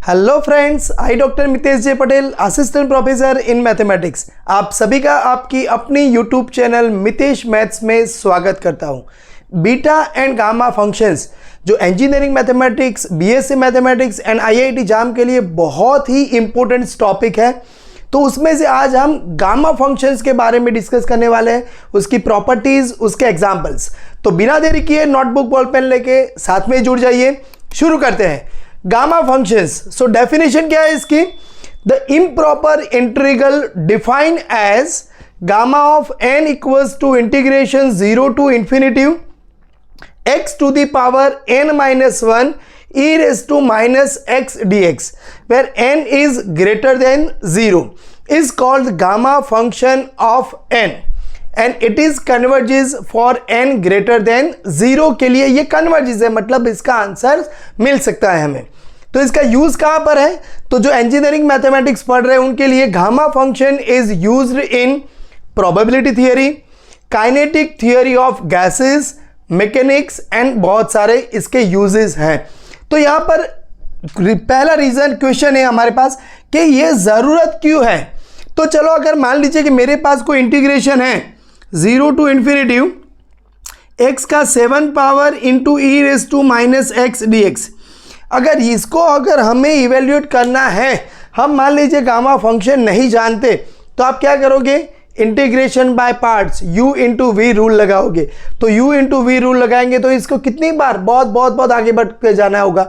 Hello friends, I doctor Mitesh J Patel, assistant professor in mathematics. आप सभी का आपकी अपनी यूट्यूब चैनल मितेश मैथ्स में स्वागत करता हूं। बीटा एंड गामा फंक्शंस जो engineering mathematics, BSc mathematics and IIT जाम के लिए बहुत ही इंपॉर्टेंट टॉपिक है, तो उसमें से आज हम गामा फंक्शंस के बारे में डिस्कस करने वाले हैं, उसकी प्रॉपर्टीज, उसके एग्जांपल्स। तो बिना देरी किए नोटबुक बॉल पेन लेके साथ में जुड़ जाइए। शुरू करते हैं गामा फंक्शंस। सो डेफिनेशन क्या है इसकी? The improper integral defined as gamma of n equals to integration 0 to infinity x to the power n minus 1 e raised to minus x dx where n is greater than 0 is called gamma function of n and it is converges for n greater than 0 के लिए ये converges है, मतलब इसका answer मिल सकता है हमें। तो इसका यूज कहां पर है? तो जो इंजीनियरिंग मैथमेटिक्स पढ़ रहे हैं उनके लिए gamma function is used in probability theory, kinetic theory of gases, mechanics and बहुत सारे इसके यूजेस हैं। तो यहां पर पहला रीजन क्वेश्चन है हमारे पास कि ये जरूरत क्यों है। तो चलो अगर मान लीजिए कि मेरे पास कोई इंटीग्रेशन है 0 टू इंफिनिटी x का 7 power into e raise to minus x d x, अगर हमें इवेल्यूएट करना है, हम मान लीजिए गामा फंक्शन नहीं जानते, तो आप क्या करोगे? Integration by parts u into v rule लगाओगे। तो u इंटू वी रूल लगाएंगे तो इसको कितनी बार बहुत आगे बढ़ के जाना होगा,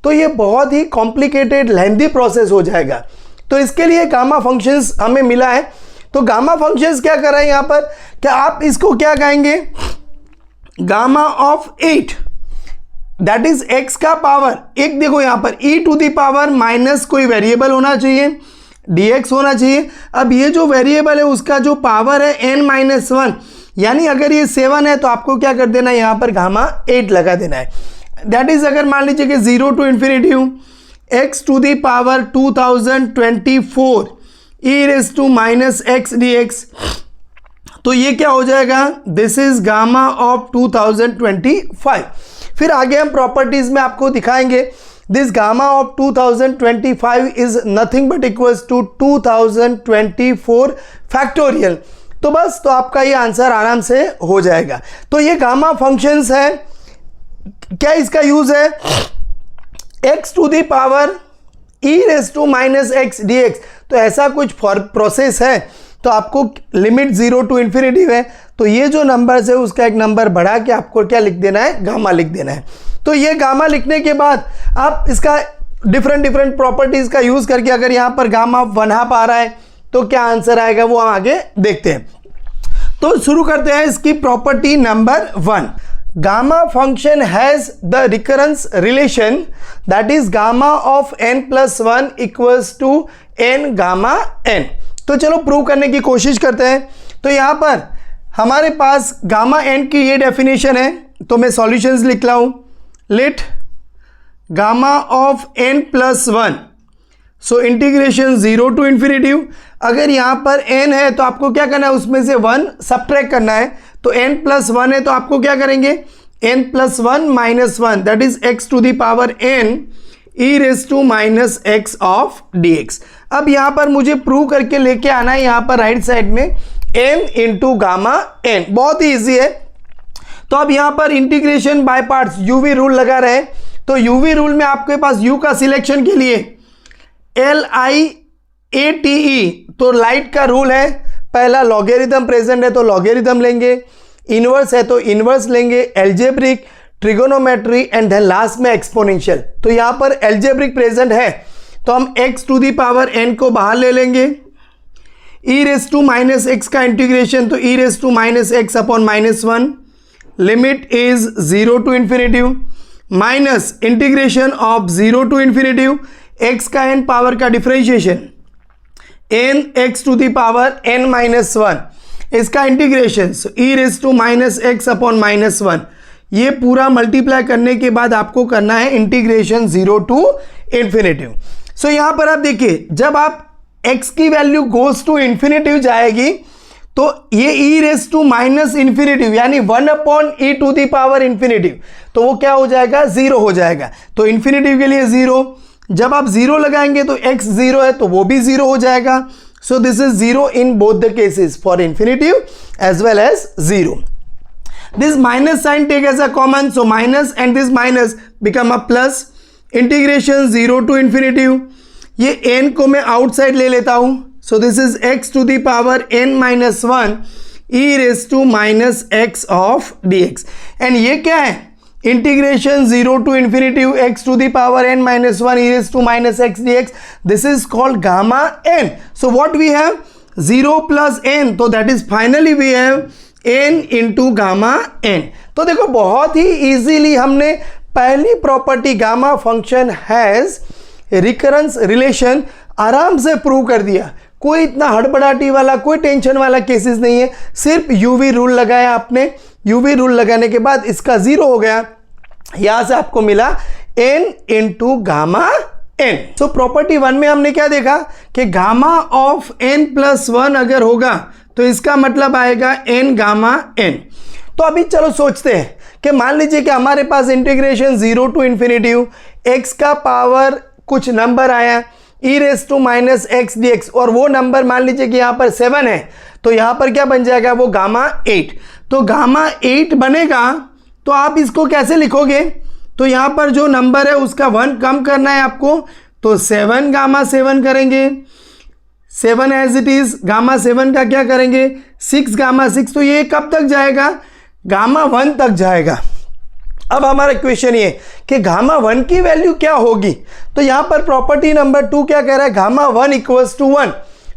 तो ये बहुत ही कॉम्प्लिकेटेड लेंथी प्रोसेस हो जाएगा। तो इसके लिए गामा फंक्शंस हमें मिला है। तो गामा फंक्शंस क्या कर रहे हैं यहाँ पर, क्या आप इसको क्या कहेंगे? Gamma of 8 that is x का पावर एक, देखो यहां पर e to the power minus कोई वेरिएबल होना चाहिए, dx होना चाहिए। अब ये जो वेरिएबल है उसका जो पावर है n माइनस 1, यानी अगर ये 7 है तो आपको क्या कर देना है, यहां पर गामा 8 लगा देना है। दैट इज अगर मान लीजिए कि 0 to infinity x to the power 2024 e raise to minus x dx, तो ये क्या हो जाएगा? This is gamma of 2025। फिर आगे हम प्रॉपर्टीज में आपको दिखाएंगे। This gamma of 2025 is nothing but equals to 2024 factorial. तो बस, तो आपका ये आंसर आराम से हो जाएगा। तो ये गामा फंक्शंस है। क्या इसका यूज है? x to the power e raise to minus x d x, तो ऐसा कुछ प्रोसेस है तो आपको लिमिट 0 टू इंफिनिटी है, तो ये जो नंबर्स है उसका एक नंबर बढ़ा के आपको क्या लिख देना है? गामा लिख देना है। तो ये गामा लिखने के बाद आप इसका डिफरेंट प्रॉपर्टीज का यूज करके अगर यहां पर गामा 1/2 आ रहा है तो क्या आंसर आएगा वो आगे देखते हैं। तो शुरू करते हैं इसकी property number 1। Gamma function has the recurrence relation that is gamma of n plus 1 equals to n gamma n। तो चलो प्रूव करने की कोशिश करते हैं। तो यहां पर हमारे पास गामा n की ये डेफिनेशन है, तो मैं सॉल्यूशंस लिख रहा हूं। Let gamma of n plus 1, so integration 0 to infinity. अगर यहां पर n है तो आपको क्या करना है? उसमें से 1 सब्ट्रैक्ट करना है। तो n प्लस 1 है तो आपको क्या करेंगे? n plus 1 minus 1 that is x to the power n e raise to minus x of dx। अब यहां पर मुझे प्रूव करके लेके आना है यहां पर राइट साइड में n इंटू गामा n, बहुत ही ईजी है। तो अब यहां पर integration by parts UV rule लगा रहे हैं। तो यूवी रूल में आपके पास u का सिलेक्शन के लिए LIATE, तो लाइट का रूल है। पहला लॉगेरिथम प्रेजेंट है तो लॉगेरिथम लेंगे, इनवर्स है तो इनवर्स लेंगे, algebraic, trigonometry and then last में एक्सपोनेंशियल। तो यहां पर एल्जेब्रिक प्रेजेंट है तो हम x to the power n को बाहर ले लेंगे। e raise to minus x का इंटीग्रेशन, तो e raise to minus x upon minus 1, limit is 0 to infinity minus integration of 0 to infinity x का n पावर का differentiation n x to the power n minus 1, इसका integration e raise to minus x upon minus 1। ये पूरा multiply करने के बाद आपको करना है इंटीग्रेशन 0 टू इंफिनिटी। सो यहां पर आप देखिए, जब आप x की वैल्यू गोज टू इंफिनिटी जाएगी तो ये e raise to minus infinity यानी 1 upon e to the power infinity, तो वो क्या हो जाएगा? 0 हो जाएगा। तो इंफिनिटी के लिए 0, जब आप 0 लगाएंगे तो x 0 है तो वो भी 0 हो जाएगा. So this is 0 in both the cases, for infinitive as well as 0. This minus sign take as a common, so minus and this minus become a plus. Integration 0 to infinity. ये n को मैं outside ले लेता हूँ. So this is x to the power n minus 1 e raised to minus x of dx. And ये क्या है? Integration 0 to infinity x to the power n minus 1 e raised to minus x dx. This is called gamma n. So what we have? 0 plus n. So that is finally we have n into gamma n. तो देखो बहुत ही easily हमने पहली property gamma function has recurrence relation आराम से prove कर दिया. कोई इतना हड़बड़ाटी वाला, कोई टेंशन वाला केसेस नहीं है. सिर्फ यूवी रूल लगाया आपने. यूवी रूल लगाने के बाद इसका 0 हो गया. यहां से आपको मिला n into gamma n. So property 1 में हमने क्या देखा कि गामा ऑफ n प्लस 1 अगर होगा तो इसका मतलब आएगा n गामा n. तो अभी चलो सोचते हैं कि मान लीजिए कि हमारे पास इंटीग्रेशन 0 टू इन्फिनिटी x का पावर कुछ नंबर आया e raise to minus x d x, और वो नंबर मान लीजिए कि यहाँ पर 7 है, तो यहाँ पर क्या बन जाएगा वो गामा 8. तो गामा 8 बनेगा. तो आप इसको कैसे लिखोगे? तो यहाँ पर जो नंबर है उसका 1 कम करना है आपको, तो 7 गामा 7 करेंगे. 7 एज इट इज. गामा 7 का क्या करेंगे? 6 गामा 6. तो ये कब तक जाएगा? गामा 1 तक जाएगा. अब हमारा क्वेश्चन ये कि गामा 1 की वैल्यू क्या होगी? तो यहां पर प्रॉपर्टी नंबर 2 क्या कह रहा है? Gamma 1 equals to 1.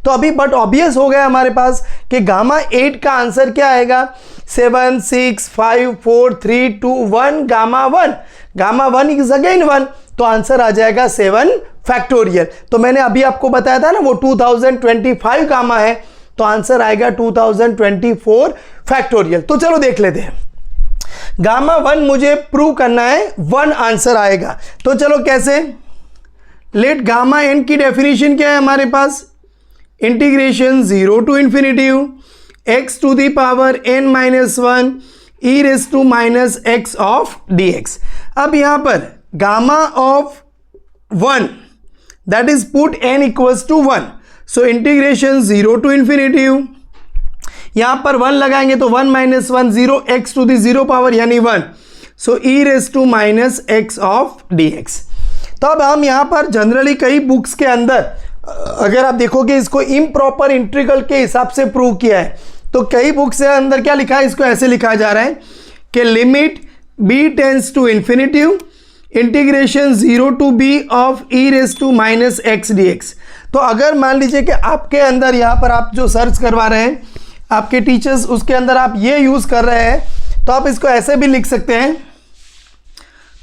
तो अभी बट ऑब्वियस हो गया हमारे पास कि गामा 8 का आंसर क्या आएगा? 7 6 5 4 3 2 1 गामा 1. Gamma 1 is again 1. तो आंसर आ जाएगा 7 फैक्टोरियल. तो मैंने अभी आपको बताया था ना वो 2025 गामा है, तो आंसर आएगा 2024 फैक्टोरियल. तो चलो देख लेते हैं. गामा 1 मुझे प्रूव करना है, 1 आंसर आएगा. तो चलो कैसे? लेट गामा n की डेफिनेशन क्या है हमारे पास? Integration 0 to infinity x to the power n minus 1 e raise to minus x of dx. अब यहां पर gamma of 1 that is put n equals to 1. so integration 0 to infinity, यहां पर 1 लगाएंगे तो 1 minus 1 0 x to the 0 power यानी 1. So e raise to minus x of dx. तो अब हम यहां पर जनरली कई बुक्स के अंदर अगर आप देखोगे इसको इम्प्रॉपर इंटीग्रल के हिसाब से प्रूव किया है. तो कई बुक्स के अंदर क्या लिखा है? इसको ऐसे लिखा जा रहा है कि limit b tends to infinity integration 0 to b of e raise to minus x d x. तो अगर मान लीजिए कि आपके अंदर यहाँ पर आप जो सर्च करवा रहे हैं आपके टीचर्स, उसके अंदर आप ये यूज़ कर रहे हैं, तो आप इसको ऐसे भी लिख सकते हैं.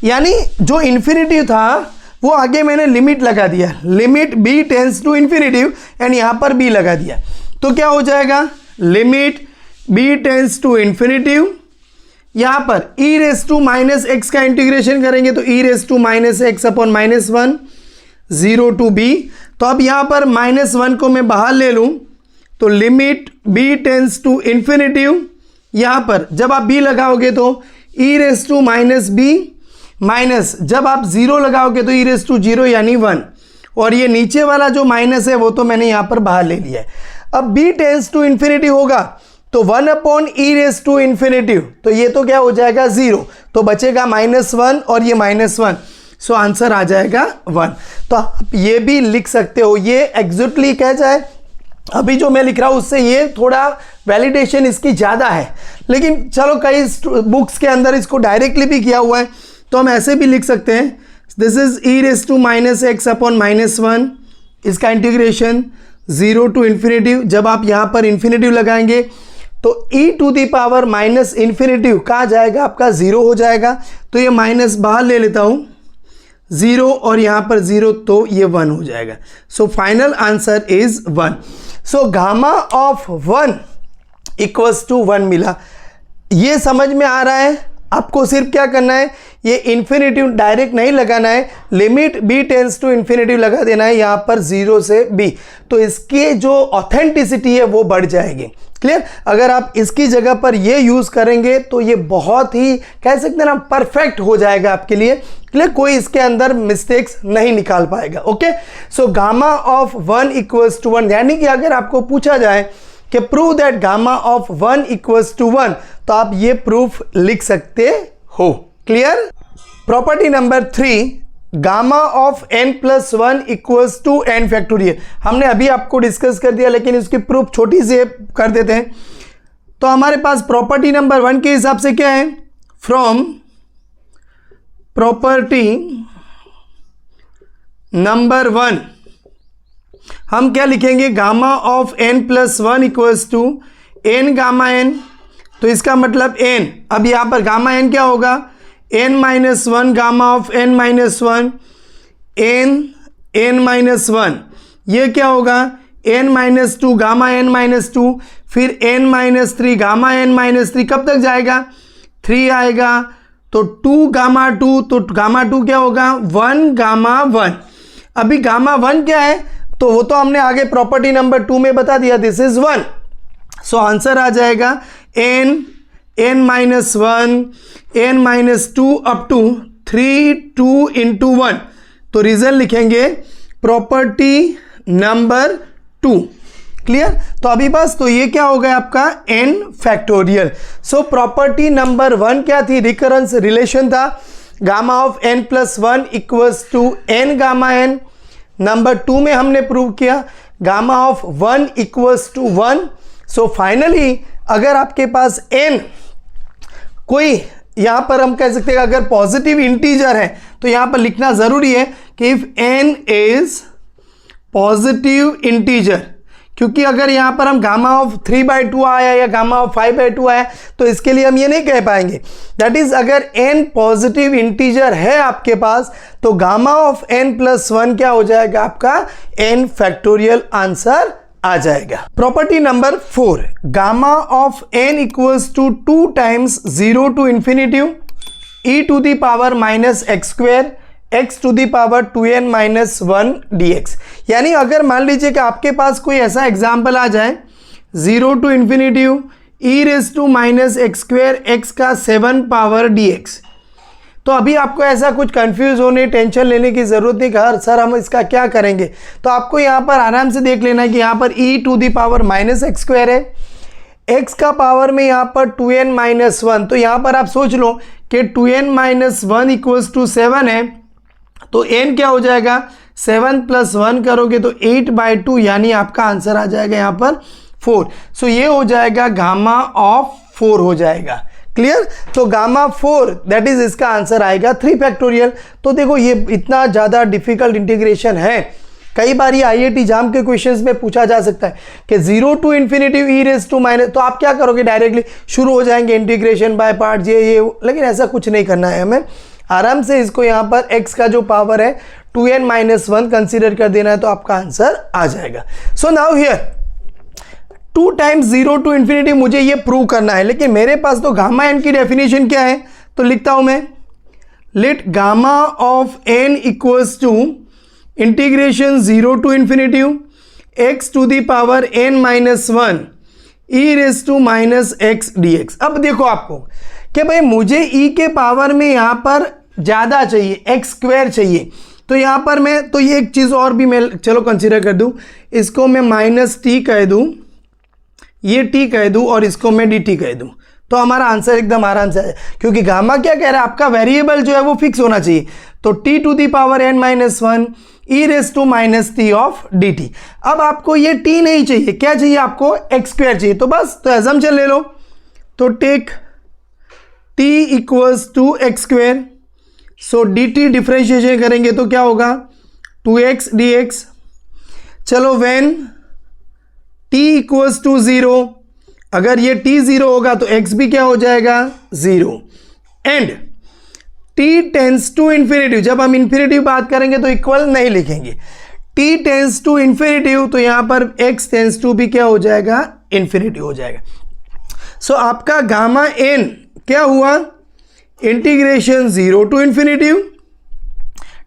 यानी जो इन्फिनिटी था वो आगे मैंने लिमिट लगा दिया, limit b tends to infinity and यहाँ पर b लगा दिया. तो क्या हो जाएगा? Limit b tends to infinity, यहाँ पर e raise to minus x का इंटीग्रेशन करेंगे तो e raise to minus x upon minus 1 0 to b. तो अब यहाँ पर माइनस 1 को मैं बाहर ले लूँ तो limit b tends to infinity, यहाँ पर जब आप b लगाओगे तो e raise to minus b minus जब आप 0 लगाओगे तो e रेस टू 0 यानी 1, और ये नीचे वाला जो माइनस है वो तो मैंने यहाँ पर बाहर ले लिया है. अब b टेंस टू इन्फिनिटी होगा तो 1 upon e raise to infinity, तो ये तो क्या हो जाएगा 0, तो बचेगा -1 और ये -1. सो आंसर आ जाएगा 1. तो आप ये भी लिख सकते हो, ये एग्जैक्टली कह जाए अभी जो मैं लिख रहा हूँ उससे ये थोड़ा वैलिडेशन इसकी ज़्यादा है, लेकिन चलो कई बुक्स के अंदर इसको डायरेक्टली भी किया हुआ है, तो हम ऐसे भी लिख सकते हैं. This is e raise to minus x upon -1, इसका इंटीग्रेशन 0 टू इन्फिनिटी. जब आप यहाँ पर इन्फिनिटी लगाएंगे तो e to the power minus infinity कहाँ जाएगा? आपका 0 हो जाएगा. तो ये माइनस बाहर ले लेता हूँ 0 और यहाँ पर 0, तो ये 1 हो जाएगा. So final answer is 1. So gamma of 1 equals to 1 मिला. ये समझ में आ रहा है? आपको सिर्फ क्या करना है, ये इन्फिनेटिव डायरेक्ट नहीं लगाना है, limit b tends to infinitive लगा देना है यहाँ पर 0 से b, तो इसकी जो ऑथेंटिसिटी है वो बढ़ जाएगी। क्लियर? अगर आप इसकी जगह पर ये यूज करेंगे तो ये बहुत ही कह सकते हैं ना परफेक्ट हो जाएगा आपके लिए। क्लियर? कोई इसके अंदर मिस्टेक्स नहीं निकाल पाएगा। Okay, so gamma of 1 equals to 1, यानी कि अगर आपको पूछा जाए कि prove that gamma of 1 equals to 1, तो आप ये प्रूफ लिख सकते हो। Clear? Property number 3, gamma of n plus 1 equals to n factorial, हमने अभी आपको डिस्कस कर दिया, लेकिन इसकी प्रूफ छोटी सी कर देते हैं। तो हमारे पास प्रॉपर्टी नंबर 1 के हिसाब से क्या है, फ्रॉम प्रॉपर्टी नंबर 1 हम क्या लिखेंगे, gamma of n plus 1 equals to n gamma n। तो इसका मतलब n, अब यहां पर गामा n क्या होगा, n minus 1 gamma of n minus 1 n minus 1, ये क्या होगा n minus 2 gamma n minus 2, फिर n minus 3 gamma n minus 3, कब तक जाएगा 3 आएगा, तो 2 गामा 2, तो गामा 2 क्या होगा 1 गामा 1। अभी गामा 1 क्या है, तो वो तो हमने आगे प्रॉपर्टी नंबर 2 में बता दिया, दिस इज 1। सो आंसर आ जाएगा n minus 1 n minus 2 up to 3 2 into 1, तो रीजन लिखेंगे प्रॉपर्टी नंबर 2। क्लियर? तो अभी बस, तो ये क्या हो गया आपका n factorial. So property number 1 क्या थी, रिकरेंस रिलेशन था, gamma of n plus 1 equals to n gamma n। Number 2 में हमने प्रूव किया gamma of 1 equals to 1। So finally अगर आपके पास n कोई यहां पर हम कह सकते हैं अगर पॉजिटिव इंटीजर है तो यहां पर लिखना जरूरी है कि if n is positive integer, क्योंकि अगर यहां पर हम गामा ऑफ 3/2 आया या गामा ऑफ 5/2 आया तो इसके लिए हम ये नहीं कह पाएंगे। दैट इज अगर n पॉजिटिव इंटीजर है आपके पास तो गामा ऑफ n प्लस 1 क्या हो जाएगा आपका n फैक्टोरियल आंसर आ जाएगा। Property number 4, gamma of n equals to 2 times 0 to infinitive e to the power minus x square x to the power 2n minus 1 dx। यानी अगर मान लीजिए कि आपके पास कोई ऐसा एग्जाम्पल आ जाए 0 to infinitive e raise to minus x square x का 7 पावर dx, तो अभी आपको ऐसा कुछ कंफ्यूज होने टेंशन लेने की जरूरत नहीं कि सर हम इसका क्या करेंगे। तो आपको यहाँ पर आराम से देख लेना है कि यहाँ पर e to the power minus x square है, x का पावर में यहाँ पर 2n माइनस 1, तो यहाँ पर आप सोच लो कि 2n माइनस 1 इक्वल्स टू 7 है, तो n क्या हो जाएगा 7 प्लस 1 करोगे तो 8/2, यानी आपका आंसर आ जाएगा यहाँ पर 4। सो ये हो जाएगा गामा ऑफ 4 हो जाएगा। क्लियर? तो गामा 4 दैट इज इसका आंसर आएगा 3 फैक्टोरियल। तो देखो ये इतना ज़्यादा डिफिकल्ट इंटीग्रेशन है, कई बार ये IIT एग्जाम के क्वेश्चंस में पूछा जा सकता है कि 0 to infinitive e raise to minus, तो आप क्या करोगे डायरेक्टली शुरू हो जाएंगे इंटीग्रेशन बाय पार्ट ये, लेकिन ऐसा कुछ नहीं करना है हमें। आराम से इसको यहाँ पर x का जो पावर है 2n माइनस 1 कंसिडर कर देना है, तो आपका आंसर आ जाएगा। So now here 2 times 0 to infinity मुझे ये प्रूव करना है, लेकिन मेरे पास तो गामा n की डेफिनेशन क्या है, तो लिखता हूं मैं let gamma of n equals to integration 0 to infinitive x to the power n minus 1 e raise to minus x dx। अब देखो आपको कि भाई मुझे e के पावर में यहां पर ज़्यादा चाहिए, x स्क्वायर चाहिए, तो यहां पर मैं तो ये एक चीज़ और भी मैं चलो कंसीडर कर दूं, इसको मैं माइनस टी कह दूं, ये t कह दूं और इसको मैं dt कह दूं, तो हमारा आंसर एकदम आराम से आए, क्योंकि गामा क्या कह रहा है आपका वेरिएबल जो है वो फिक्स होना चाहिए। तो t to the power n minus 1 e raise to minus t of dt। अब आपको ये t नहीं चाहिए, क्या चाहिए आपको x स्क्वायर चाहिए, तो बस तो एजम्पशन ले लो, तो take t equals to x square, so dt differentiation करेंगे तो क्या होगा 2x dx। चलो व्हेन t इक्वल्स टू 0, अगर ये t 0 होगा तो x भी क्या हो जाएगा 0, and t tends to infinitive, जब हम इन्फिनिटिव बात करेंगे तो इक्वल नहीं लिखेंगे, t टेंस टू इन्फिनिटिव, तो यहां पर x टेंस टू भी क्या हो जाएगा इन्फिनिटिव हो जाएगा। सो आपका गामा n क्या हुआ इंटीग्रेशन 0 टू इन्फिनिटी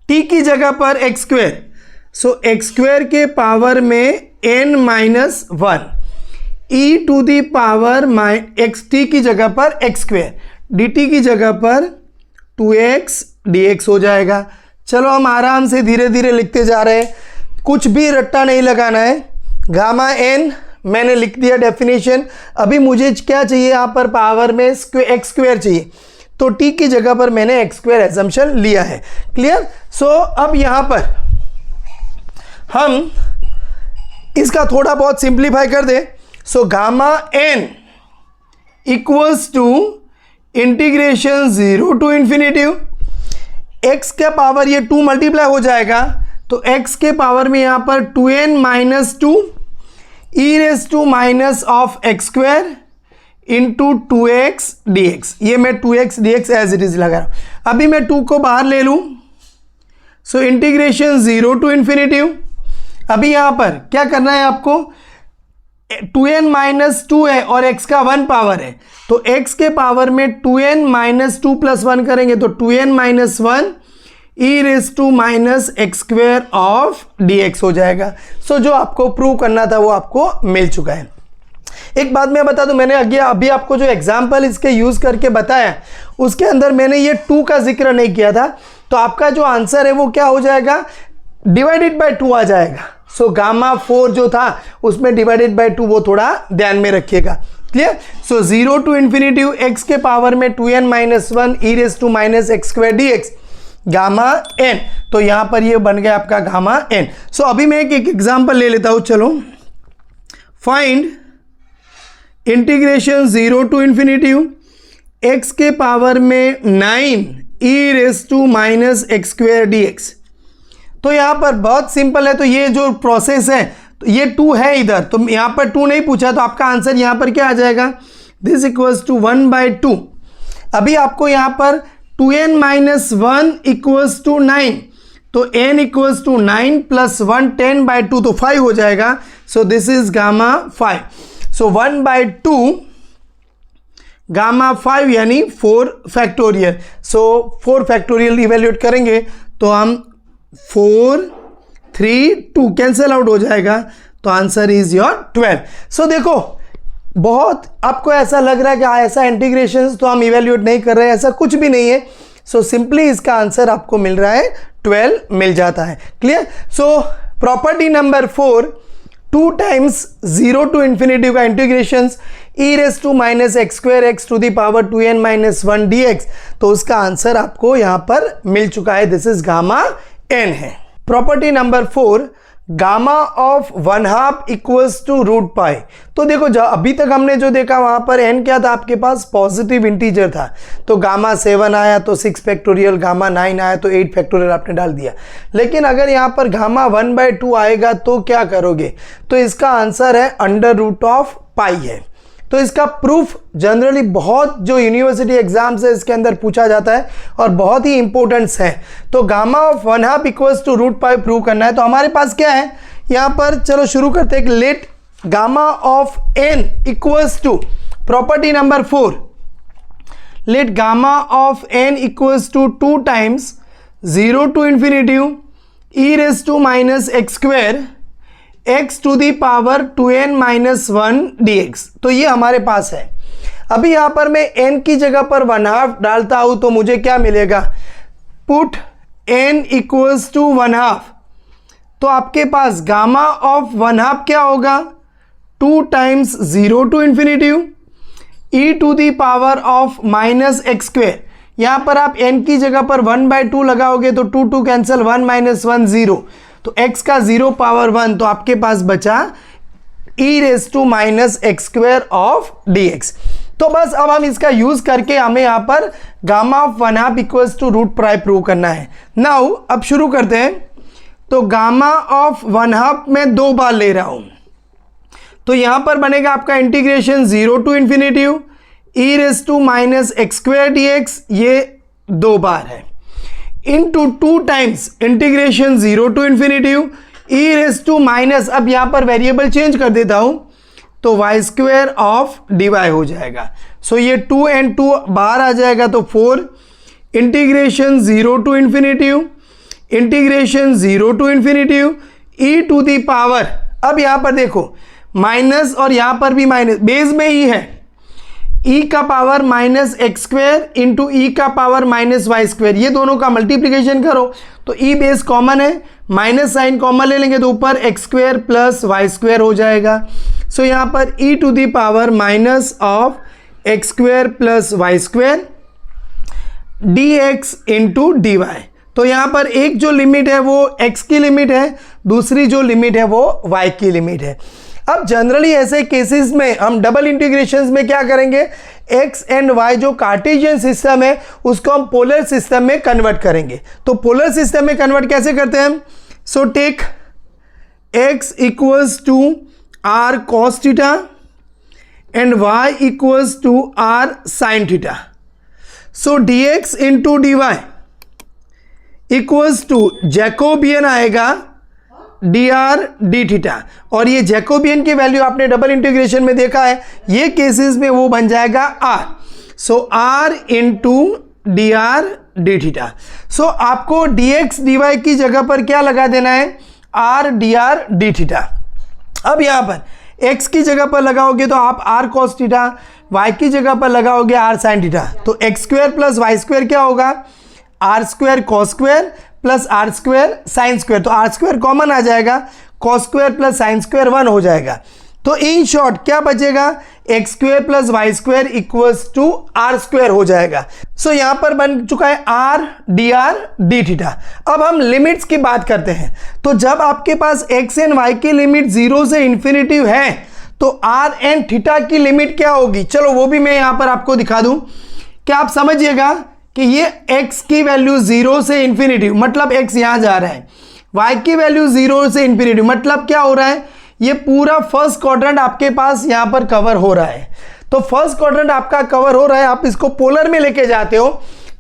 टी की जगह पर x square, so x square के पावर में n minus 1 e to the power x t की जगह पर एक्स स्क्वेयर, डी टी की जगह पर 2x dx हो जाएगा। चलो हम आराम से धीरे धीरे लिखते जा रहे हैं, कुछ भी रट्टा नहीं लगाना है। गामा n मैंने लिख दिया डेफिनेशन। अभी मुझे क्या चाहिए, यहाँ पर पावर में एक्स स्क्वेयर चाहिए, तो t की जगह पर मैंने एक्स स्क्वेयर एजम्पशन लिया है। क्लियर? सो अब यहाँ पर हम इसका थोड़ा बहुत सिंप्लीफाई कर दें। So gamma n equals to integration 0 to infinity x का पावर ये 2 मल्टीप्लाई हो जाएगा, तो x के पावर में यहाँ पर 2n minus 2 e raise to minus of x square into 2x dx। ये मैं 2x dx as it is लगा रहा हूं। अभी मैं 2 को बाहर ले लूं, सो इंटीग्रेशन 0 टू इन्फिनिटी। अभी यहां पर क्या करना है आपको, 2n माइनस 2 है और x का 1 पावर है, तो x के पावर में 2n माइनस 2 प्लस 1 करेंगे तो 2n minus 1 e raise to minus x square of dx हो जाएगा। सो जो आपको प्रूव करना था वो आपको मिल चुका है। एक बात मैं बता दूं, मैंने अभी आपको जो एग्जाम्पल इसके यूज करके बताया उसके अंदर मैंने ये 2 का जिक्र नहीं किया था, तो आपका जो आंसर है वो क्या हो जाएगा, डिवाइडेड बाय 2 आ जाएगा। सो गामा 4 जो था उसमें डिवाइडेड बाय 2, वो थोड़ा ध्यान में रखिएगा। Clear? So 0 to infinity x के पावर में 2n minus 1 e raise to minus x square dx gamma n, तो यहां पर ये बन गया आपका गामा n। सो अभी मैं एक एग्जांपल ले लेता हूं। चलो, find integration 0 to infinity x के पावर में 9 e raise to minus x square dx। तो यहां पर बहुत सिंपल है, तो ये जो प्रोसेस है, तो ये 2 है इधर, तो यहां पर 2 नहीं पूछा, तो आपका आंसर यहां पर क्या आ जाएगा, दिस इक्वल्स टू 1/2। अभी आपको यहां पर 2n माइनस 1 इक्वल्स टू 9, तो n इक्वल्स टू 9 प्लस 1 10/2, तो 5 हो जाएगा। So this is gamma 5। So 1/2 gamma 5 यानी 4 फैक्टोरियल। सो 4 फैक्टोरियल इवेल्यूएट करेंगे तो हम 4 3 2 कैंसिल आउट हो जाएगा, तो आंसर इज योर 12। सो देखो, बहुत आपको ऐसा लग रहा है कि ऐसा इंटीग्रेशन तो हम इवेल्यूएट नहीं कर रहे हैं, ऐसा कुछ भी नहीं है। सो सिंपली इसका आंसर आपको मिल रहा है 12 मिल जाता है। Clear? So property number 4, 2 times 0 to infinity का integration e raise to minus x square x to the power 2n minus 1 dx, तो उसका आंसर आपको यहां पर मिल चुका है, दिस इज गामा n है। Property number 4, gamma of 1/2 equals to root pi. तो देखो, अभी तक हमने जो देखा वहां पर n क्या था, आपके पास पॉजिटिव इंटीजर था, तो गामा 7 आया तो 6 फैक्टोरियल, गामा 9 आया तो 8 फैक्टोरियल आपने डाल दिया। लेकिन अगर यहाँ पर गामा 1/2 आएगा तो क्या करोगे, तो इसका आंसर है अंडर रूट ऑफ पाई है। तो इसका प्रूफ जनरली बहुत जो यूनिवर्सिटी एग्जाम्स है इसके अंदर पूछा जाता है और बहुत ही इंपॉर्टेंट्स है। तो gamma of 1/2 equals to root pi prove करना है, तो हमारे पास क्या है यहाँ पर, चलो शुरू करते हैं। Let gamma of n equals to, property number 4, let gamma of n equals to 2 times 0 to infinity e raise to minus x square x to the power 2n minus 1 dx। तो ये हमारे पास है। अभी यहां पर मैं n की जगह पर 1/2 डालता हूं तो मुझे क्या मिलेगा, पुट n इक्वल्स टू 1/2, तो आपके पास गामा ऑफ 1/2 क्या होगा, 2 times 0 to infinity e to the power of minus x square. यहां पर आप n की जगह पर 1/2 लगाओगे तो 2 2 कैंसिल, 1 माइनस 1 0, तो x का 0 पावर 1, तो आपके पास बचा e raise to minus x square of dx। तो बस अब हम इसका यूज करके हमें यहां पर gamma of 1/2 equals to root pi prove करना है। नाउ अब शुरू करते हैं। तो गामा ऑफ 1/2 में 2 बार ले रहा हूं, तो यहां पर बनेगा आपका integration 0 to infinity e raise to minus x square dx, ये 2 बार है, into 2 times integration 0 to infinity e raise to minus, अब यहां पर वेरिएबल चेंज कर देता हूं तो वाई स्क्वेयर ऑफ dy हो जाएगा। सो ये 2 and 2 बाहर आ जाएगा तो 4, integration 0 to infinity, integration 0 to infinity e to the power. अब यहां पर देखो माइनस और यहां पर भी माइनस, बेस में ही है, e का power minus x square into e का पावर माइनस वाई स्क्वायर, ये दोनों का मल्टीप्लीकेशन करो तो e बेस कॉमन है, माइनस साइन कॉमन ले लेंगे तो ऊपर x square plus y square हो जाएगा। सो यहां पर e to the power minus of x square plus y square dx into d y. तो यहां पर एक जो लिमिट है वो x की लिमिट है, दूसरी जो लिमिट है वो y की लिमिट है। अब जनरली ऐसे केसेस में हम डबल इंटीग्रेशंस में क्या करेंगे, x एंड y जो कार्टेशियन सिस्टम है उसको हम पोलर सिस्टम में कन्वर्ट करेंगे। तो पोलर सिस्टम में कन्वर्ट कैसे करते हैं, so take x equals to r cos theta and y equals to r sin theta. So dx into d y equals to Jacobian आएगा dr d थीटा, और ये जैकोबियन की वैल्यू आपने डबल इंटीग्रेशन में देखा है, ये केसेस में वो बन जाएगा r। So r into dr d theta. So आपको dx dy की जगह पर क्या लगा देना है, r dr d थीटा। अब यहां पर x की जगह पर लगाओगे तो आप r cos थीटा, y की जगह पर लगाओगे r sin थीटा, तो x square plus y square क्या होगा, r square cos square plus r square sine square, तो आर स्क्वायर कॉमन आ जाएगा, cos square plus sine square 1 हो जाएगा। तो इन शॉर्ट क्या बचेगा, x square plus y square equals to r square हो जाएगा। सो यहां पर बन चुका है आर डी थीटा। अब हम लिमिट्स की बात करते हैं, तो जब आपके पास एक्स एंड वाई की लिमिट 0 से इन्फिनिटी है तो आर एंड थीटा की लिमिट क्या होगी, चलो वो भी मैं यहां पर आपको दिखा दूं कि आप समझिएगा कि ये x की वैल्यू 0 से इन्फिनिटी, मतलब x यहां जा रहा है, y की वैल्यू 0 से इन्फिनिटी, मतलब क्या हो रहा है, ये पूरा फर्स्ट क्वाड्रेंट आपके पास यहां पर कवर हो रहा है। तो फर्स्ट क्वाड्रेंट आपका कवर हो रहा है, आप इसको पोलर में लेके जाते हो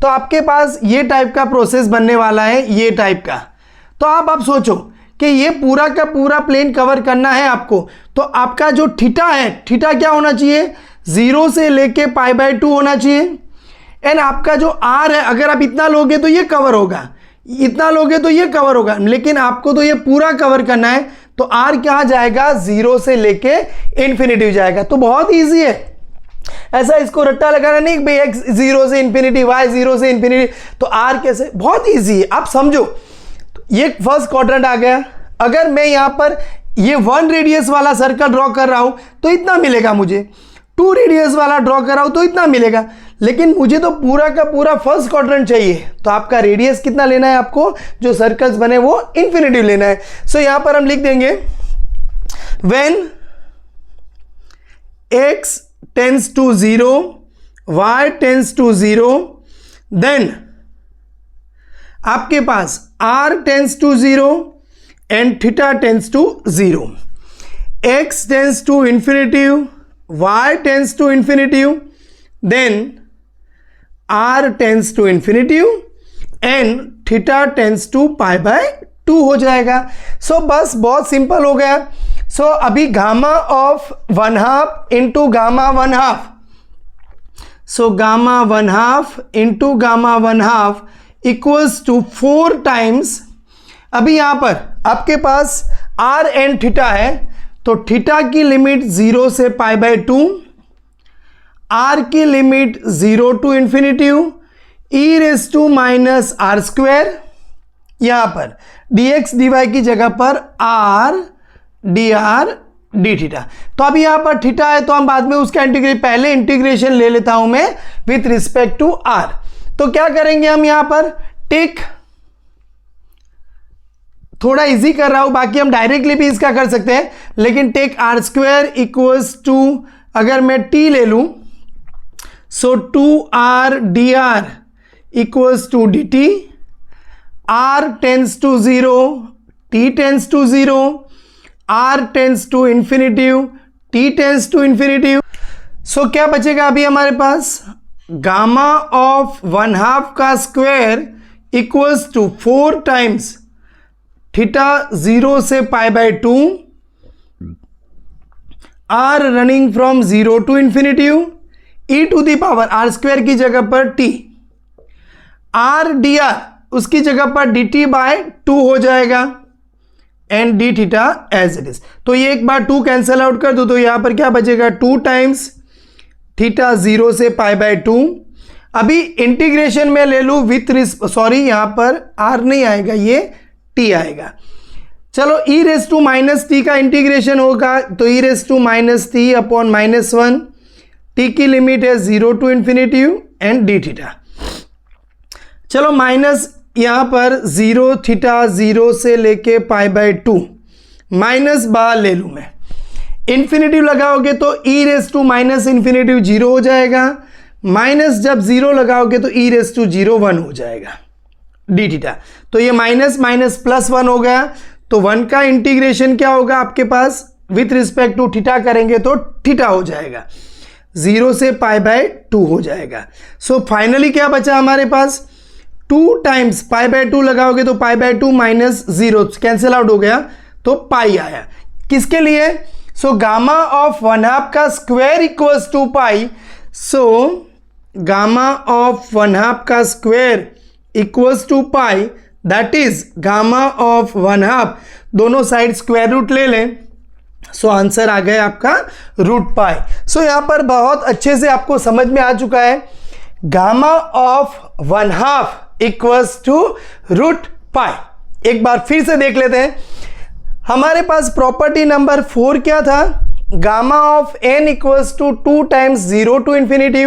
तो आपके पास ये टाइप का प्रोसेस बनने वाला है, ये टाइप का। तो आप सोचो कि ये पूरा का पूरा प्लेन कवर करना है आपको, तो आपका जो थीटा है, थीटा क्या होना चाहिए, 0 से लेके π/2 होना चाहिए, एंड आपका जो आर है अगर आप इतना लोगे तो ये कवर होगा, इतना लोगे तो ये कवर होगा, लेकिन आपको तो ये पूरा कवर करना है, तो आर क्या जाएगा, 0 से लेके इन्फिनिटी जाएगा। तो बहुत इजी है, ऐसा इसको रट्टा लगाना नहीं भाई एक्स 0 से इन्फिनिटी, वाई 0 से इन्फिनिटी, तो आर कैसे, बहुत इजी है। आप समझो ये फर्स्ट क्वाड्रेंट आ गया, अगर मैं यहां पर ये 1 रेडियस वाला सर्कल ड्रॉ कर रहा हूं तो इतना मिलेगा, मुझे 2 रेडियस वाला ड्रॉ कर रहा हूं तो इतना मिलेगा, लेकिन मुझे तो पूरा का पूरा फर्स्ट क्वाड्रेंट चाहिए, तो आपका रेडियस कितना लेना है, आपको जो सर्कल्स बने वो इन्फिनिटी लेना है। सो यहां पर हम लिख देंगे when x tends to 0, y tends to 0, then आपके पास r tends to 0 and theta tends to 0, x tends to infinity, y tends to infinity, then r tends to infinity and theta tends to π/2 हो जाएगा। सो बस बहुत simple हो गया। So अभी gamma of 1/2 into gamma 1/2, so gamma 1/2 into gamma 1/2 equals to 4 times, अभी यहां पर आपके पास r एंड थीटा है, तो थीटा की लिमिट 0 से π/2, r की लिमिट 0 टू इन्फिनिटी e⁻² यहां पर dx dy की जगह पर r dr d थीटा। तो अभी यहां पर थीटा है तो हम बाद में उसका इंटीग्रेशन, पहले इंटीग्रेशन ले लेता हूं मैं विथ रिस्पेक्ट टू r। तो क्या करेंगे हम यहां पर, टेक, थोड़ा इजी कर रहा हूं, बाकी हम डायरेक्टली भी इसका कर सकते हैं, लेकिन टेक r² इक्वल्स टू, अगर मैं t ले लूं, so 2r dr equals to dt, r tends to 0, t tends to 0, r tends to infinity, t tends to infinity. So क्या बचेगा अभी हमारे पास, गामा ऑफ 1/2 का square equals to 4 times theta 0 से π/2, r running from 0 to infinity e to the power r square की जगह पर टी, आर डी आर उसकी जगह पर डी टी बाय 2 हो जाएगा and d theta as it is. तो ये एक बार 2 कैंसिल आउट कर दो तो यहां पर क्या बचेगा 2 टाइम्स थीटा 0 से पाई बाय 2। अभी इंटीग्रेशन में ले लूं विथ सॉरी यहां पर आर नहीं आएगा, ये टी आएगा। चलो e raise to minus t का इंटीग्रेशन होगा तो e raise to minus t upon -1, t की लिमिट है 0 to infinity and d theta. चलो माइनस यहां पर 0 थीटा 0 से लेके पाई बाय 2, माइनस बाहर ले लूं मैं, इन्फिनिटी लगाओगे तो e raise to minus infinity 0 हो जाएगा, माइनस जब 0 लगाओगे तो ई रेस टू 0 1 हो जाएगा डी थीटा। तो ये माइनस माइनस प्लस 1 हो गया, तो 1 का इंटीग्रेशन क्या होगा आपके पास विथ रिस्पेक्ट टू थीटा करेंगे तो थीटा हो जाएगा, 0 से पाई बाय 2 हो जाएगा। सो फाइनली क्या बचा हमारे पास 2 टाइम्स पाई बाय 2 लगाओगे तो पाई बाय 2 माइनस 0 कैंसिल आउट हो गया तो पाई आया। किसके लिए? सो गामा ऑफ 1/2 का square equals to pi, so gamma of 1/2 का square equals to pi, that is gamma of 1/2, दोनों साइड स्क्वायर रूट ले लें, सो आंसर आ गया आपका रूट पाई। सो यहां पर बहुत अच्छे से आपको समझ में आ चुका है gamma of 1/2 equals to root pi. एक बार फिर से देख लेते हैं, हमारे पास प्रॉपर्टी नंबर 4 क्या था, gamma of n equals to 2 times 0 to infinity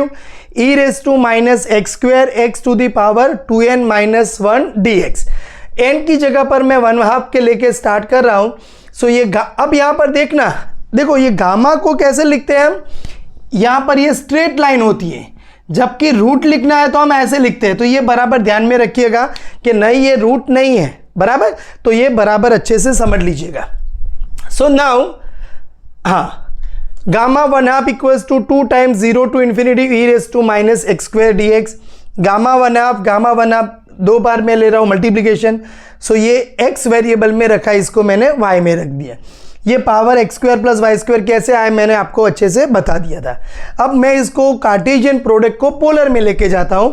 e raise to minus x square x to the power 2n minus 1 dx। n की जगह पर मैं 1/2 के लेके स्टार्ट कर रहा हूं। सो ये अब यहां पर देखना, देखो ये गामा को कैसे लिखते हैं हम, यहां पर ये स्ट्रेट लाइन होती है, जबकि रूट लिखना है तो हम ऐसे लिखते हैं। तो ये बराबर ध्यान में रखिएगा कि नहीं ये रूट नहीं है, बराबर, तो ये बराबर अच्छे से समझ लीजिएगा। सो नाउ हाँ, gamma 1/2 equals to 2 times 0 to infinity e raise to minus x square dx। Gamma 1/2 दो बार मैं ले रहा हूं मल्टीप्लीकेशन, सो ये x वेरिएबल में रखा, इसको मैंने y में रख दिया। ये power x square plus y square कैसे आए मैंने आपको अच्छे से बता दिया था। अब मैं इसको कार्टेशियन प्रोडक्ट को पोलर में लेके जाता हूं,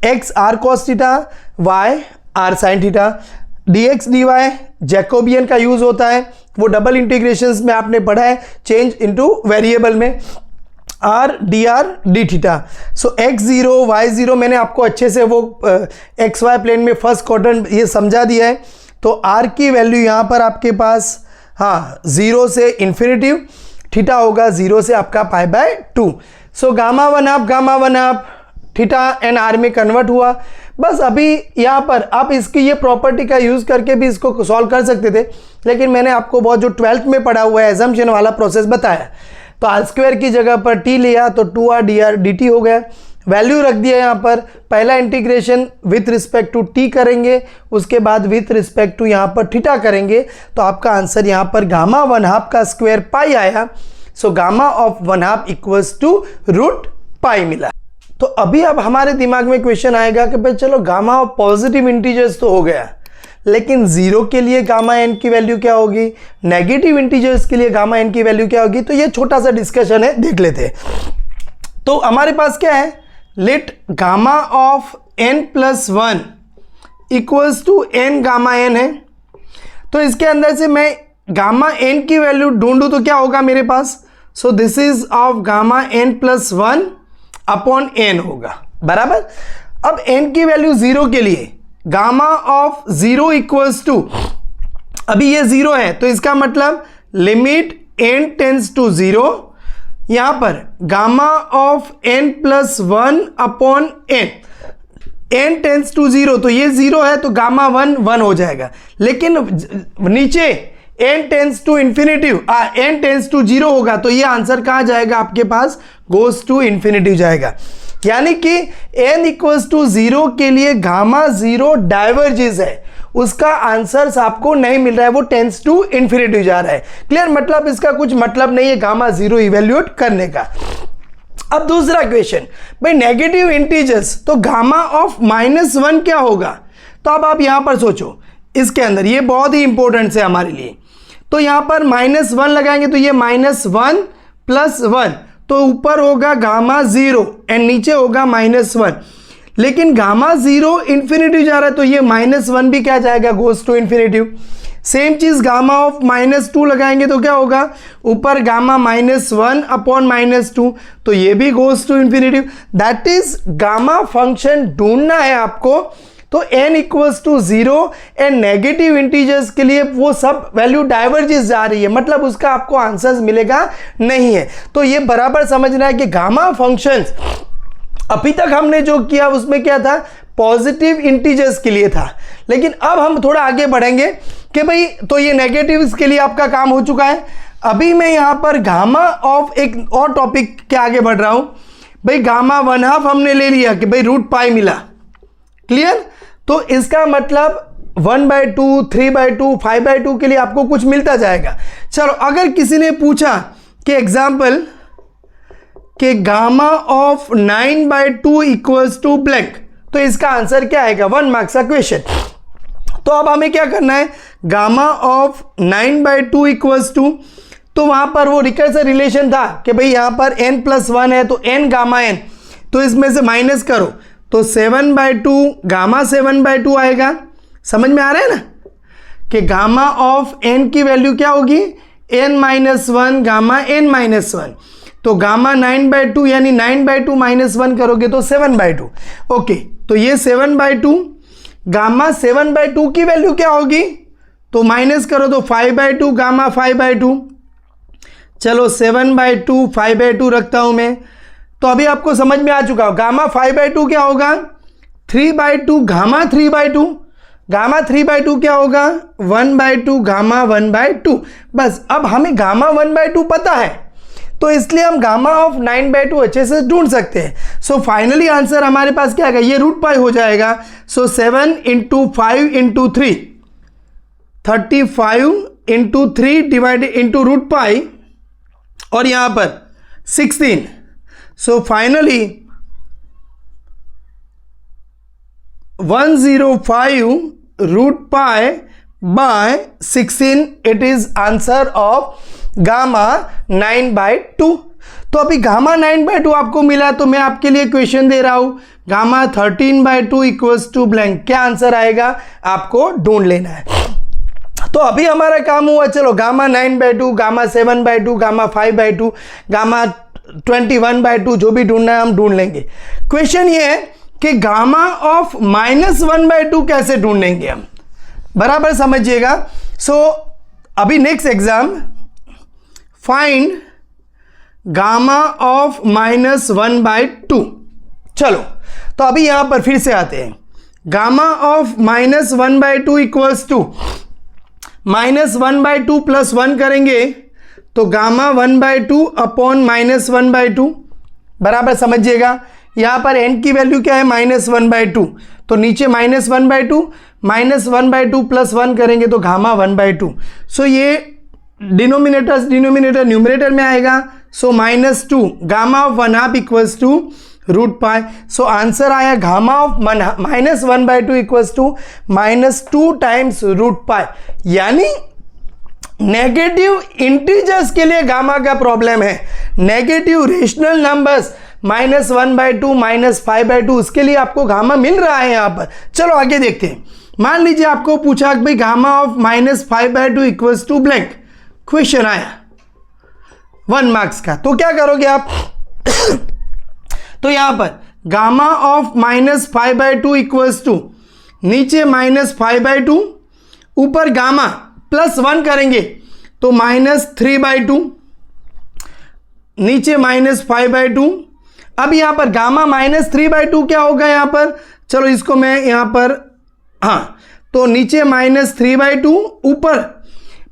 x r cos theta, y r sin theta, dx dy Jacobian का यूज होता है, वो डबल इंटीग्रेशंस में आपने पढ़ा है, चेंज इनटू वेरिएबल में r d r d theta. So x0 y0 मैंने आपको अच्छे से वो एक्स वाई प्लेन में फर्स्ट क्वाड्रेंट ये समझा दिया है। तो r की वैल्यू यहाँ पर आपके पास हाँ 0 से इन्फिनिटी, थीटा होगा 0 से आपका pi by 2। So gamma 1/2 theta and r में कन्वर्ट हुआ। बस अभी यहाँ पर आप इसकी ये प्रॉपर्टी का यूज़ करके भी इसको सॉल्व कर सकते थे, लेकिन मैंने आपको बहुत जो 12th में पढ़ा हुआ है एजम्पशन वाला प्रोसेस बताया। तो आर स्क्वायर की जगह पर टी लिया तो 2r dr dt हो गया, वैल्यू रख दिया यहाँ पर। पहला integration with respect to t करेंगे, उसके बाद विथ रिस्पेक्ट टू यहाँ पर थीटा करेंगे, तो आपका आंसर यहाँ पर गामा 1/2 का स्क्वायर पाई आया। So gamma of 1/2 equals to root pi मिला। तो अभी अब हमारे दिमाग में क्वेश्चन आएगा कि भाई चलो गामा ऑफ पॉजिटिव इंटीजर्स तो हो गया, लेकिन 0 के लिए गामा n की वैल्यू क्या होगी, नेगेटिव इंटीजर्स के लिए गामा n की वैल्यू क्या होगी। तो ये छोटा सा डिस्कशन है, देख लेते हैं। तो हमारे पास क्या है, let gamma of n+1 equals to n gamma n है। तो इसके अंदर से मैं गामा n की वैल्यू ढूंढूं तो क्या होगा मेरे पास, so this is of gamma n+1 upon n होगा, बराबर। अब n की वैल्यू 0 के लिए गामा ऑफ 0 इक्वल्स टू, अभी ये 0 है तो इसका मतलब लिमिट n टेंस टू 0, यहां पर gamma of n+1 upon n tends to 0, तो ये 0 है तो गामा 1 हो जाएगा। लेकिन नीचे n tends to infinity n tends to 0 होगा, तो ये आंसर कहां जाएगा आपके पास, गोज टू इन्फिनिटी जाएगा। यानी कि n इक्वल्स टू 0 के लिए गामा 0 डाइवर्जेस है, उसका आंसर आपको नहीं मिल रहा है, वो टेंस टू इन्फिनिटी जा रहा है। क्लियर, मतलब इसका कुछ मतलब नहीं है गामा 0 इवेल्युएट करने का। अब दूसरा क्वेश्चन, भाई नेगेटिव इंटीजर्स, तो गामा ऑफ -1 क्या होगा। तो अब आप यहां पर सोचो, इसके अंदर ये बहुत ही इंपॉर्टेंट है हमारे लिए। तो यहां पर -1 लगाएंगे तो ये -1 + 1, तो ऊपर होगा गामा 0 एंड नीचे होगा -1, लेकिन गामा 0 इन्फिनिटी जा रहा है तो ये -1 भी क्या जाएगा, गोज टू इन्फिनिटी। सेम चीज गामा ऑफ -2 लगाएंगे तो क्या होगा, ऊपर गामा -1 अपॉन -2, तो ये भी goes to infinity. That is gamma function ढूंढना है आपको, तो n equals to 0 and negative integers के लिए वो सब वैल्यू डाइवर्जेस जा रही है, मतलब उसका आपको आंसर्स मिलेगा नहीं है। तो ये बराबर समझना है कि गामा फंक्शंस अभी तक हमने जो किया उसमें क्या था, पॉजिटिव इंटीजर्स के लिए था, लेकिन अब हम थोड़ा आगे बढ़ेंगे कि भाई तो ये नेगेटिव्स के लिए आपका काम हो चुका है। अभी मैं यहां पर गामा ऑफ एक और टॉपिक के आगे बढ़ रहा हूं। भाई गामा 1/2 हमने ले लिया कि भाई √π मिला, क्लियर। तो इसका मतलब 1/2, 3/2, 5/2 के लिए आपको कुछ मिलता जाएगा। चलो अगर किसी ने पूछा कि एग्जाम्पल कि gamma of 9/2 equals to blank, तो इसका आंसर क्या आएगा, 1 मार्क्स का क्वेश्चन। तो अब हमें क्या करना है, गामा ऑफ 9/2 इक्वल्स टू, तो वहां पर वो रिकर्सिव रिलेशन था कि भाई यहां पर n+1 है तो n गामा n, तो इसमें से माइनस करो तो 7/2 गामा 7/2 आएगा। समझ में आ रहा है ना कि गामा ऑफ n की वैल्यू क्या होगी, n-1 गामा n-1, तो गामा 9/2 यानी 9/2 -1 करोगे तो 7/2। ओके, तो ये 7/2 गामा 7/2 की वैल्यू क्या होगी, तो माइनस करो तो 5/2 गामा 5/2। चलो 7/2 5/2 रखता हूं मैं, तो अभी आपको समझ में आ चुका हो गामा 5/2 क्या होगा, 3/2 गामा 3/2, गामा 3/2 क्या होगा, 1/2 गामा 1/2। बस अब हमें गामा 1/2 पता है, तो इसलिए हम गामा ऑफ 9/2 अच्छे से ढूंढ सकते हैं। सो फाइनली आंसर हमारे पास क्या आएगा, ये √π हो जाएगा। सो 7 × 5 × 3, 35 × 3 डिवाइडेड इंटू √π, और यहां पर 16। So finally 105 √π/16 it is answer of gamma 9/2। तो अभी गामा 9/2 आपको मिला, तो मैं आपके लिए क्वेश्चन दे रहा हूं, गामा 13/2 इक्वल्स टू ब्लैंक, क्या आंसर आएगा आपको ढूंढ लेना है। तो अभी हमारा काम हुआ, चलो गामा 9/2, गामा 7/2, गामा 5/2, गामा 21/2 जो भी ढूंढना है हम ढूंढ लेंगे। क्वेश्चन ये है कि गामा ऑफ -1/2 कैसे ढूंढेंगे हम, बराबर समझिएगा। सो अभी next exam, find gamma of -1/2। चलो तो अभी यहां पर फिर से आते हैं, गामा ऑफ -1/2 इक्वल्स टू -1/2 + 1 करेंगे तो गामा 1/2 अपॉन -1/2, बराबर समझिएगा। यहां पर n की वैल्यू क्या है, -1/2, तो नीचे -1/2 -1/2 + 1 करेंगे तो गामा 1/2। सो ये डिनोमिनेटर न्यूमरेटर में आएगा, so -2 gamma of 1/2 equals to √π। So answer आया gamma of -1/2 equals to -2 times √π। यानी नेगेटिव इंटीजर्स के लिए गामा का प्रॉब्लम है, नेगेटिव रेशनल नंबर्स -1/2 -5/2 उसके लिए आपको गामा मिल रहा है यहां पर। चलो आगे देखते हैं। मान लीजिए आपको पूछा कि भाई gamma of -5/2 equals to blank, question आया 1 मार्क्स का, तो क्या करोगे आप तो यहां पर गामा ऑफ -5/2 इक्वल्स टू नीचे -5/2, ऊपर गामा +1 करेंगे तो -3/2, नीचे -5/2। अब यहां पर गामा -3/2 क्या होगा यहां पर, चलो इसको मैं यहां पर, हाँ, तो नीचे -3/2, ऊपर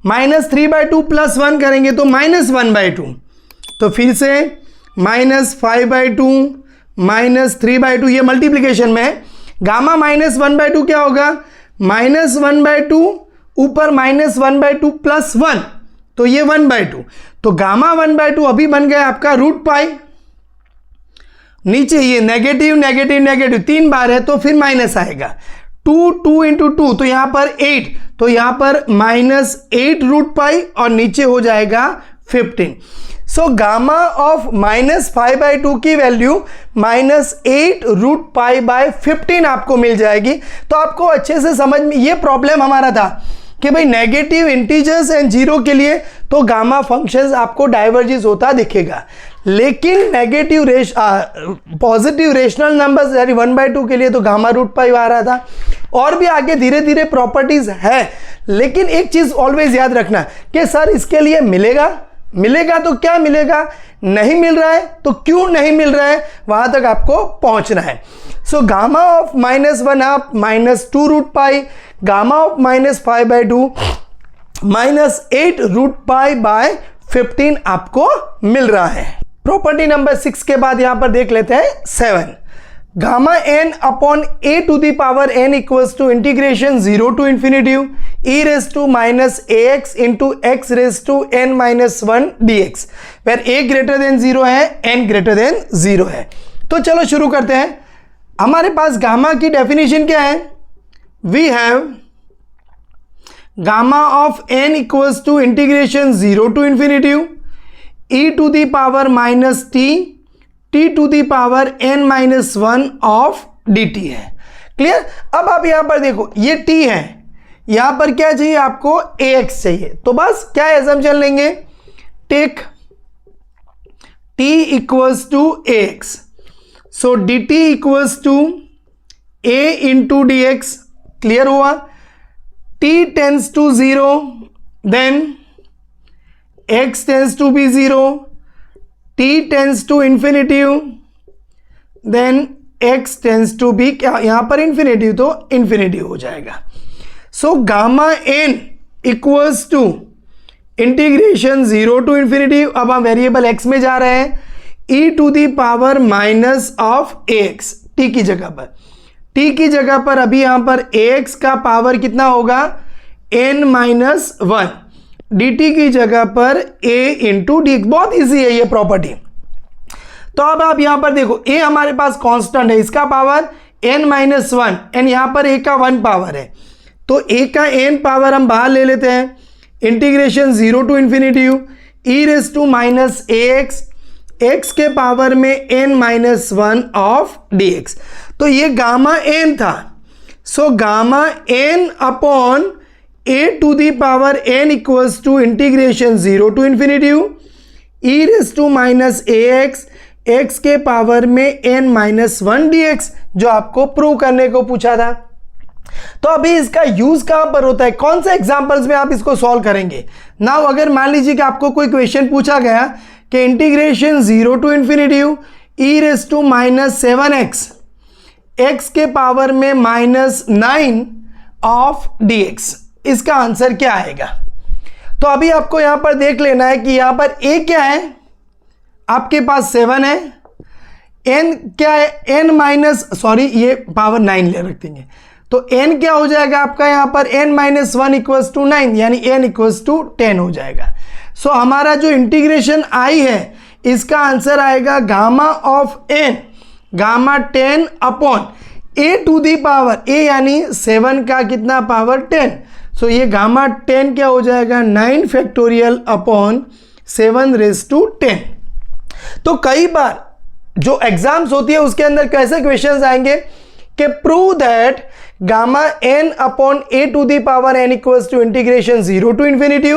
-3/2 + 1 करेंगे तो -1/2, तो फिर से -5/2 -3/2, ये मल्टीप्लिकेशन में है। गामा -1/2 क्या होगा, -1/2 ऊपर -1/2 + 1, तो ये 1/2, तो गामा 1/2 अभी बन गया आपका √π। नीचे ये नेगेटिव नेगेटिव नेगेटिव 3 बार है तो फिर माइनस आएगा, 2 × 2 तो यहां पर 8, तो यहां पर -8 √π और नीचे हो जाएगा 15। सो गामा ऑफ -5/2 की वैल्यू -8√π/15 आपको मिल जाएगी। तो आपको अच्छे से समझ में, ये प्रॉब्लम हमारा था कि भाई नेगेटिव इंटीजर्स एंड जीरो के लिए तो गामा फंक्शंस आपको डाइवर्जेंस होता दिखेगा, लेकिन नेगेटिव पॉजिटिव रेशनल नंबर्स यानी 1/2 के लिए तो गामा √π आ रहा था। और भी आगे धीरे धीरे प्रॉपर्टीज है, लेकिन एक चीज ऑलवेज याद रखना कि सर इसके लिए मिलेगा तो क्या मिलेगा, नहीं मिल रहा है तो क्यों नहीं मिल रहा है, वहां तक आपको पहुंचना है। So gamma of -1/2 -2√π, gamma of -5/2 -8√π/15 आपको मिल रहा है। प्रॉपर्टी नंबर 6 के बाद यहां पर देख लेते हैं 7। Gamma n upon a⁴n equals to integration 0 to infinity e⁻−ax into x⁻n−1 dx, where a greater than 0 है, n greater than 0 है। तो चलो शुरू करते हैं। हमारे पास गामा की डेफिनेशन क्या है? We have gamma of n equals to integration 0 to infinity e⁻t⁴n−1 of dt है। क्लियर? अब आप यहां पर देखो, ये t है, यहां पर क्या चाहिए आपको? ax चाहिए। तो बस क्या assumption लेंगे? Take t equals to ax, so dt equals to a into dx। Clear हुआ? t tends to 0, then x tends to be 0, t tends to infinity, then x tends to be क्या यहां पर infinity, तो infinity हो जाएगा। So gamma n equals to integration 0 to infinity, अब हम variable x में जा रहे हैं, e⁻−ax t की जगह पर, t की जगह पर अभी यहां पर ax का पावर कितना होगा? n-1, dt की जगह पर a इंटू dx। बहुत इजी है ये प्रॉपर्टी। तो अब आप यहां पर देखो, a हमारे पास कांस्टेंट है, इसका पावर n-1 एंड यहां पर a का 1 पावर है, तो a का n पावर हम बाहर ले लेते हैं, integration 0 to infinity e⁻−ax, x के पावर में n-1 ऑफ dx। तो ये गामा n था। सो gamma n upon a⁴n equals to integration 0 to infinity e⁻−ax, x के पावर में n-1 dx, जो आपको प्रूव करने को पूछा था। तो अभी इसका यूज कहां पर होता है, कौन से एग्जांपल्स में आप इसको सॉल्व करेंगे? नाउ अगर मान लीजिए कि आपको कोई क्वेश्चन पूछा गया कि integration 0 to infinity e⁻7x, x के पावर में -9 ऑफ dx, इसका आंसर क्या आएगा? तो अभी आपको यहां पर देख लेना है कि यहां पर a क्या है, आपके पास 7 है, n क्या है, ये पावर 9 ले रख देंगे, तो n क्या हो जाएगा आपका यहां पर n-1 इक्वल्स टू 9, यानी n इक्वल्स टू 10 हो जाएगा। सो हमारा जो इंटीग्रेशन i है, इसका आंसर आएगा gamma of n, gamma 10 upon a⁴ यानी 7 का कितना पावर 10, सो ये गामा 10 क्या हो जाएगा? 9 फैक्टोरियल अपॉन 7⁻10। तो कई बार जो एग्जाम्स होती है उसके अंदर कैसे क्वेश्चंस आएंगे कि prove that gamma n upon a⁴n equals to integration 0 to infinity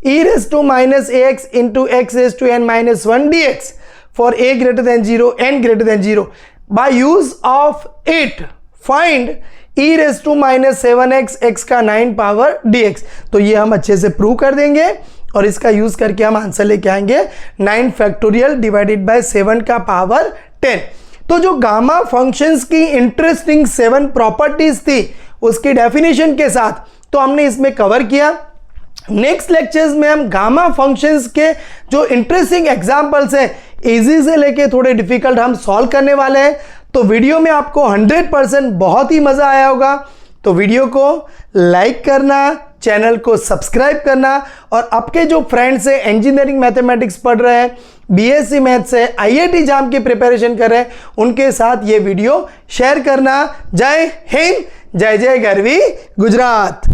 e⁻−ax into x⁻n-1 dx for a greater than 0, n greater than 0. By use of it, find e⁻7x, x का 9 power dx। तो ये हम अच्छे से prove कर देंगे और इसका यूज करके हम आंसर लेके आएंगे 9 फैक्टोरियल डिवाइडेड बाय 7 का पावर 10। तो जो गामा फंक्शंस की इंटरेस्टिंग 7 प्रॉपर्टीज थी, उसकी डेफिनेशन के साथ तो हमने इसमें कवर किया। नेक्स्ट लेक्चर्स में हम गामा फंक्शंस के जो इंटरेस्टिंग एग्जांपल्स हैं, इजी से लेके थोड़े डिफिकल्ट, हम सॉल्व करने वाले हैं। तो वीडियो में आपको 100% बहुत ही मजा आया होगा। तो वीडियो को लाइक करना, चैनल को सब्सक्राइब करना और आपके जो फ्रेंड्स हैं इंजीनियरिंग मैथमेटिक्स पढ़ रहे हैं, बीएससी मैथ्स है, आईआईटी जाम की प्रिपरेशन कर रहे हैं, उनके साथ ये वीडियो शेयर करना। जय हिंद, जय जय गरवी गुजरात।